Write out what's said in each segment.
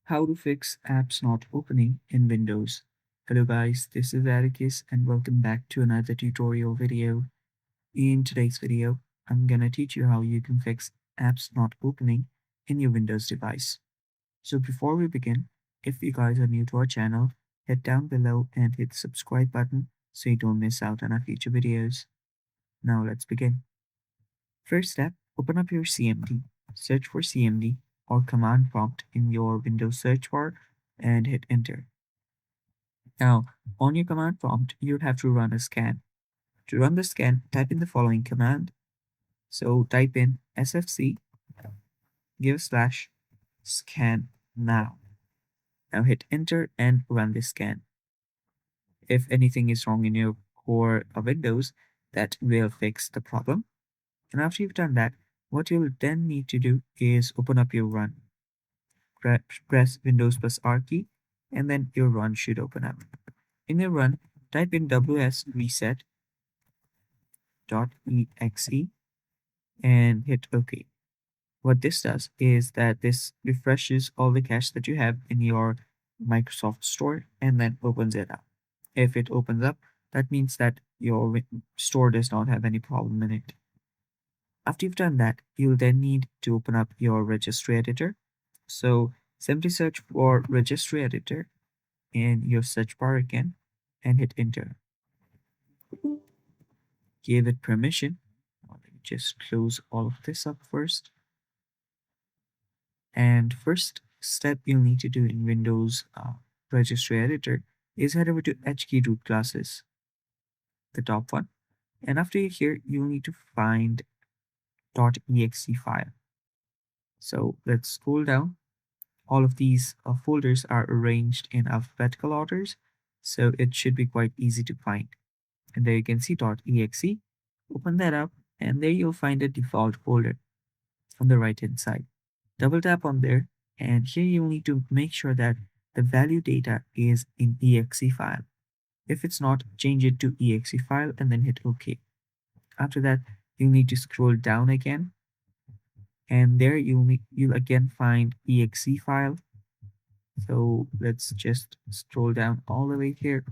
How to fix apps not opening in Windows. Hello guys, this is Atticus and welcome back to another tutorial video. In today's video, I'm gonna teach you how you can fix apps not opening in your Windows device. So before we begin, if you guys are new to our channel, head down below and hit the subscribe button so you don't miss out on our future videos. Now let's begin. First step, open up your CMD, search for CMD or command prompt in your Windows search bar and hit enter. Now, on your command prompt, you'd have to run a scan. To run the scan, type in the following command. So type in sfc give slash scan now. Now hit enter and run the scan. If anything is wrong in your core of Windows, that will fix the problem. And after you've done that, what you'll then need to do is open up your run. Press Windows plus R key, and then your run should open up. In your run, type in ws reset.exe and hit OK. What this does is that this refreshes all the cache that you have in your Microsoft Store and then opens it up. If it opens up, that means that your store does not have any problem in it. After you've done that, you'll then need to open up your registry editor. So simply search for registry editor in your search bar again and hit enter. Give it permission. Let me just close all of this up first. And first step you'll need to do in Windows registry editor is head over to HKey root classes, the top one. And after you're here, you'll need to find .exe file. So let's scroll down. All of these folders are arranged in alphabetical orders, so it should be quite easy to find. And there you can see .exe. Open that up, and there you'll find a default folder on the right hand side. Double tap on there, and here you'll need to make sure that the value data is in exe file. If it's not, change it to exe file and then hit OK. After that, you'll need to scroll down again, and there you'll again find exe file. So let's just scroll down all the way here,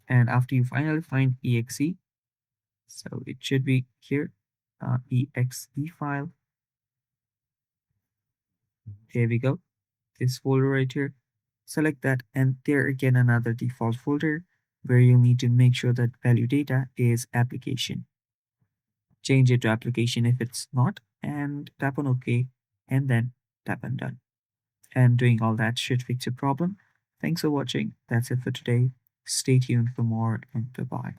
and after you finally find exe, so it should be here, exe file. There we go, this folder right here. Select that, and there again another default folder where you need to make sure that value data is application. Change it to application if it's not, and tap on OK, and then tap on done. And doing all that should fix your problem. Thanks for watching. That's it for today. Stay tuned for more, and bye-bye.